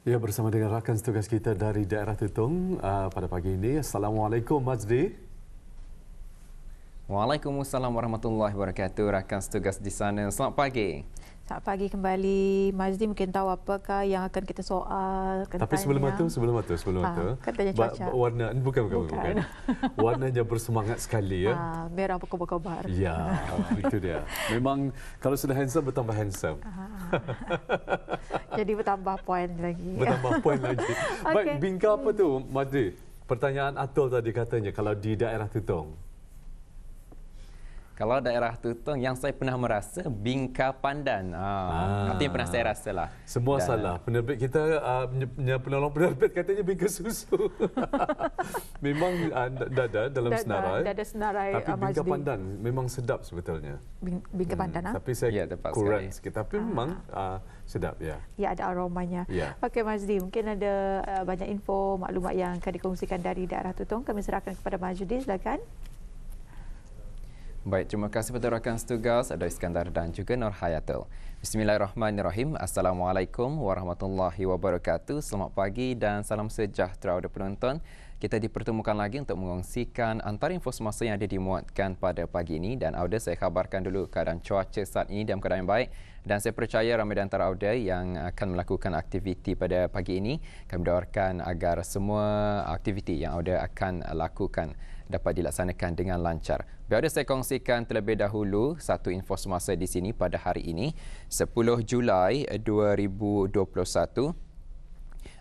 Ya, bersama dengan rakan setugas kita dari daerah Tutong pada pagi ini. Assalamualaikum Mazdi. Waalaikumsalam warahmatullahi wabarakatuh. Rakan setugas di sana, selamat pagi. Selamat pagi kembali. Mazdi mungkin tahu apakah yang akan kita soal, Tapi sebelum itu, katanya cuaca. Warna bukan. Warnanya bersemangat sekali ya. Merah berkobar-kobar. Ya, itu dia. Memang kalau sudah handsome bertambah handsome. Jadi bertambah poin lagi. Bertambah poin lagi. Baik, bingkai apa tu Mazdi? Pertanyaan Atul tadi katanya kalau di daerah Tutong. Kalau daerah Tutong yang saya pernah merasa bingkai pandan. Itu yang pernah saya rasa lah. Semua salah. Penerbit kita, penolong penerbit katanya bingkai susu. Memang dada dalam senarai. Dada senarai. Tapi bingkai pandan memang sedap sebetulnya. Bingkai pandan. Tapi saya kurang sikit. Tapi memang sedap ya. Ya, ada aromanya. Ya. Okey Mazdi, mungkin ada banyak info, maklumat yang akan dikongsikan dari daerah Tutong. Kami serahkan kepada Majudi, silakan. Baik, terima kasih kepada rakan setugas Ada Iskandar dan juga Nur Hayatul. Bismillahirrahmanirrahim. Assalamualaikum warahmatullahi wabarakatuh. Selamat pagi dan salam sejahtera kepada penonton. Kita dipertemukan lagi untuk mengongsikan antara info semasa yang ada dimuatkan pada pagi ini. Dan Auda, saya khabarkan dulu keadaan cuaca saat ini dalam keadaan yang baik. Dan saya percaya ramai di antara Auda yang akan melakukan aktiviti pada pagi ini. Kami doakan agar semua aktiviti yang Auda akan lakukan dapat dilaksanakan dengan lancar. Biar saya kongsikan terlebih dahulu satu info semasa di sini pada hari ini, 10 Julai 2021,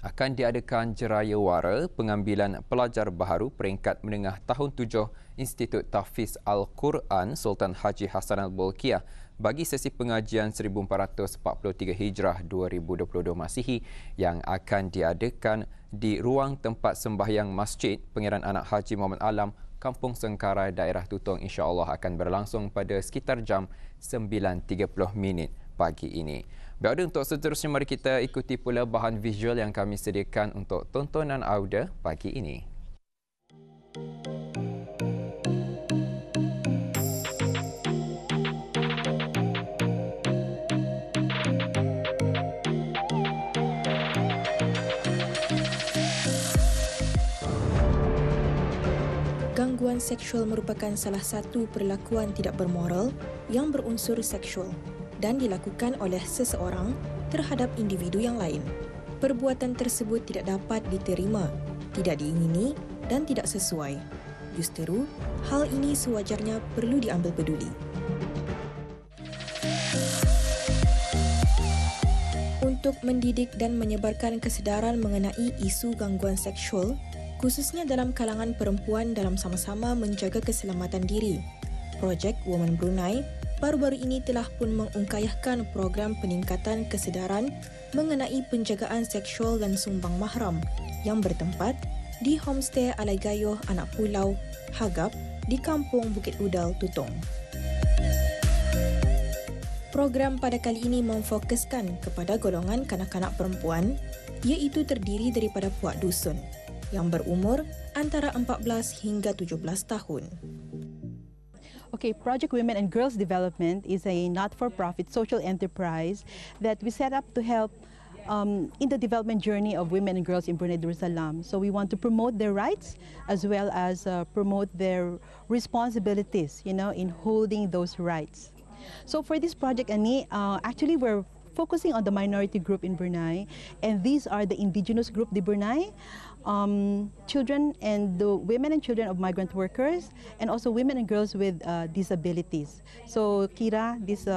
akan diadakan jeraya wara pengambilan pelajar baharu peringkat menengah tahun 7 Institut Tahfiz Al-Quran Sultan Haji Hassan Al-Bolkiah bagi sesi pengajian 1443 Hijrah 2022 Masihi yang akan diadakan di ruang tempat sembahyang Masjid Pangeran Anak Haji Muhammad Alam, Kampung Sengkarai, daerah Tutong, insya-Allah akan berlangsung pada sekitar jam 9.30 pagi ini. Baik, untuk seterusnya mari kita ikuti pula bahan visual yang kami sediakan untuk tontonan Auda pagi ini. Gangguan seksual merupakan salah satu perlakuan tidak bermoral yang berunsur seksual dan dilakukan oleh seseorang terhadap individu yang lain. Perbuatan tersebut tidak dapat diterima, tidak diingini dan tidak sesuai. Justeru, hal ini sewajarnya perlu diambil peduli. Untuk mendidik dan menyebarkan kesedaran mengenai isu gangguan seksual, khususnya dalam kalangan perempuan dalam sama-sama menjaga keselamatan diri, Projek Women Brunei baru-baru ini telah pun mengungkayahkan program peningkatan kesedaran mengenai penjagaan seksual dan sumbang mahram yang bertempat di Homestay Alai Gayoh Anak Pulau, Hagap di Kampung Bukit Udal, Tutong. Program pada kali ini memfokuskan kepada golongan kanak-kanak perempuan, iaitu terdiri daripada puak dusun yang berumur antara 14 hingga 17 tahun. Okay, Project Women and Girls Development is a not-for-profit social enterprise that we set up to help in the development journey of women and girls in Brunei Darussalam. So we want to promote their rights as well as promote their responsibilities, in holding those rights. So for this project, Ani, actually we're focusing on the minority group in Brunei, and these are the indigenous group di Brunei, children and the women and children of migrant workers, and also women and girls with disabilities. So kira this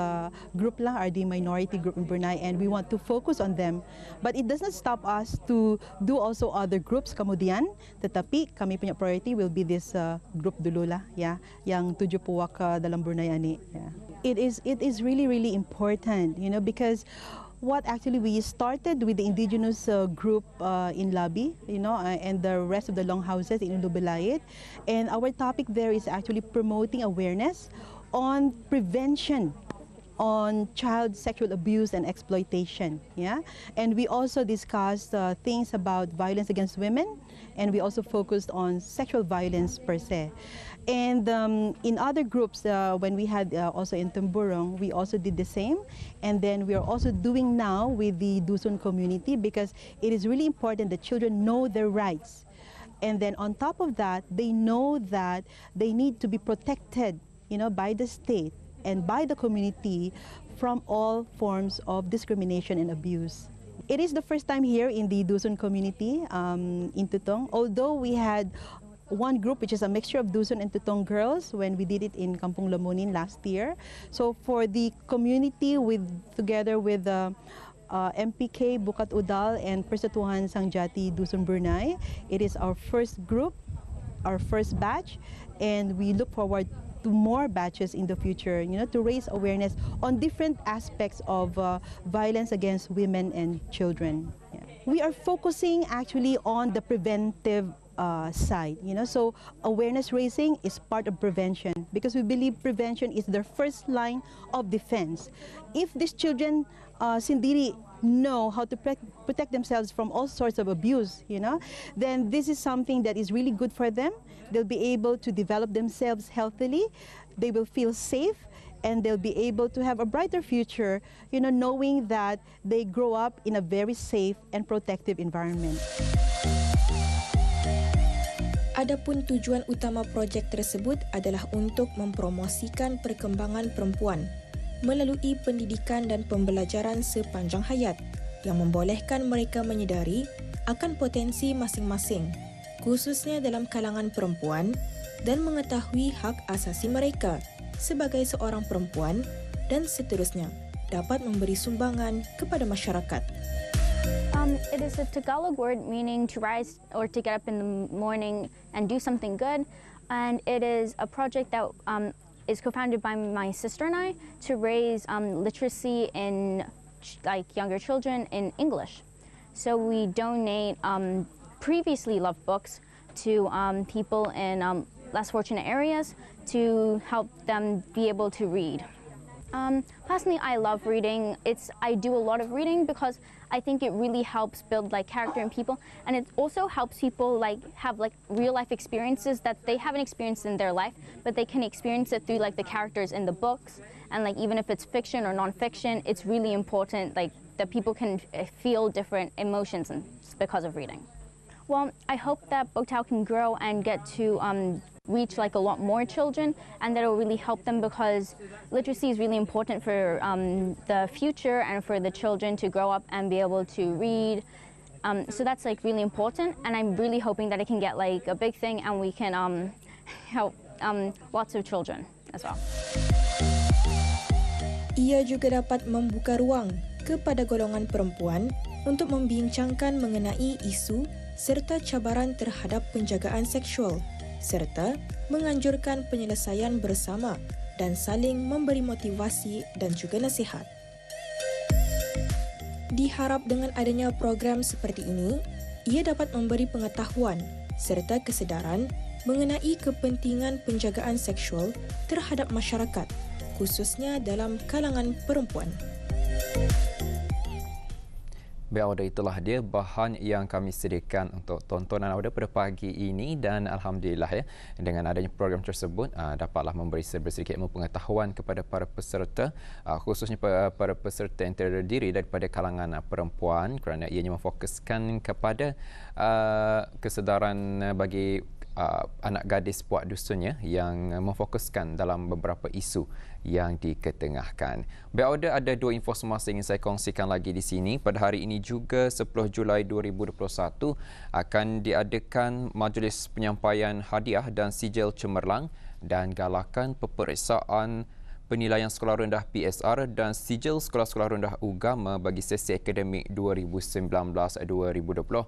group lah are the minority group in Brunei, and we want to focus on them. But it doesn't stop us to do also other groups kemudian, tetapi kami punya priority will be this group dulu lah, yang 7 puak dalam Brunei ani. It is really important, because what actually we started with the indigenous group in Labi, and the rest of the longhouses in Ulubelayit, and our topic there is actually promoting awareness on prevention on child sexual abuse and exploitation. Yeah, and we also discussed things about violence against women, and we also focused on sexual violence per se. And in other groups, when we had also in Temburong, we also did the same. And then we are also doing now with the Dusun community, because it is really important that children know their rights. And then on top of that, they know that they need to be protected, by the state and by the community from all forms of discrimination and abuse. It is the first time here in the Dusun community in Tutong, although we had one group which is a mixture of Dusun and Tutong girls when we did it in Kampung Lamunin last year. So for the community, together with MPK Bukat Udal and Persatuan Sangjati Dusun Burnay, it is our first group, our first batch, and we look forward to more batches in the future, to raise awareness on different aspects of violence against women and children. Yeah. We are focusing actually on the preventive side, so awareness raising is part of prevention, because we believe prevention is their first line of defense. If these children sindiri know how to protect themselves from all sorts of abuse, then this is something that is really good for them. They'll be able to develop themselves healthily, they will feel safe, and they'll be able to have a brighter future, knowing that they grow up in a very safe and protective environment. Adapun tujuan utama projek tersebut adalah untuk mempromosikan perkembangan perempuan melalui pendidikan dan pembelajaran sepanjang hayat yang membolehkan mereka menyedari akan potensi masing-masing, khususnya dalam kalangan perempuan, dan mengetahui hak asasi mereka sebagai seorang perempuan dan seterusnya dapat memberi sumbangan kepada masyarakat. It is a Tagalog word meaning to rise or to get up in the morning and do something good, and it is a project that is co-founded by my sister and I to raise literacy in younger children in English. So we donate previously loved books to people in less fortunate areas to help them be able to read. Personally, I love reading. I do a lot of reading because I think it really helps build character in people, and it also helps people have real life experiences that they haven't experienced in their life, but they can experience it through the characters in the books. And even if it's fiction or non-fiction, it's really important that people can feel different emotions because of reading. Well, I hope that Bogtao can grow and get to reach a lot more children, and that it will really help them, because literacy is really important for the future and for the children to grow up and be able to read. So that's really important, and I'm really hoping that it can get a big thing and we can help lots of children as well. Ia juga dapat membuka ruang kepada golongan perempuan untuk membincangkan mengenai isu serta cabaran terhadap penjagaan seksual, serta menganjurkan penyelesaian bersama dan saling memberi motivasi dan juga nasihat. Diharap dengan adanya program seperti ini, ia dapat memberi pengetahuan serta kesedaran mengenai kepentingan penjagaan seksual terhadap masyarakat, khususnya dalam kalangan perempuan. Baik, Auda, itulah dia bahan yang kami sediakan untuk tontonan Auda pada pagi ini, dan Alhamdulillah dengan adanya program tersebut dapatlah memberi sedikit ilmu pengetahuan kepada para peserta, khususnya para peserta yang terdiri daripada kalangan perempuan, kerana ianya memfokuskan kepada kesedaran bagi anak gadis puak dusunnya yang memfokuskan dalam beberapa isu yang diketengahkan. Baik, Auda, ada dua informasi yang ingin saya kongsikan lagi di sini. Pada hari ini juga 10 Julai 2021 akan diadakan majlis penyampaian hadiah dan sijil cemerlang dan galakan peperiksaan penilaian sekolah rendah PSR dan sijil sekolah-sekolah rendah UGAMA bagi sesi akademik 2019-2020.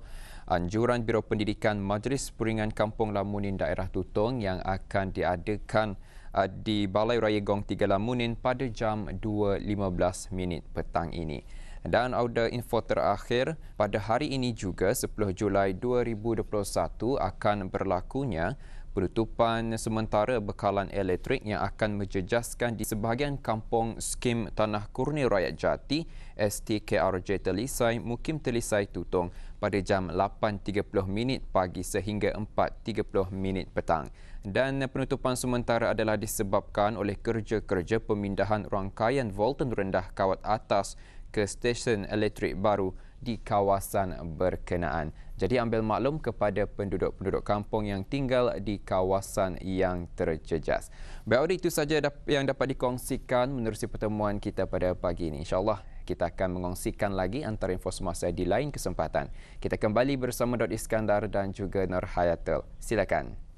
Anjuran Biro Pendidikan Majlis Puringan Kampung Lamunin Daerah Tutong yang akan diadakan di Balai Raya Gong 3 Lamunin pada jam 2.15 petang ini. Dan Auda, info terakhir, pada hari ini juga 10 Julai 2021 akan berlakunya Penutupan sementara bekalan elektrik yang akan menjejaskan di sebahagian kampung skim Tanah Kurni Rakyat Jati STKRJ Telisai, Mukim Telisai Tutong pada jam 8.30 pagi sehingga 4.30 petang. Dan penutupan sementara adalah disebabkan oleh kerja-kerja pemindahan rangkaian volten rendah kawat atas ke stesen elektrik baru di kawasan berkenaan. Jadi ambil maklum kepada penduduk-penduduk kampung yang tinggal di kawasan yang terjejas. Baik, itu saja yang dapat dikongsikan menerusi pertemuan kita pada pagi ini. InsyaAllah kita akan mengongsikan lagi antara info semasa di lain kesempatan. Kita kembali bersama Dr. Iskandar dan juga Nur Hayatul. Silakan.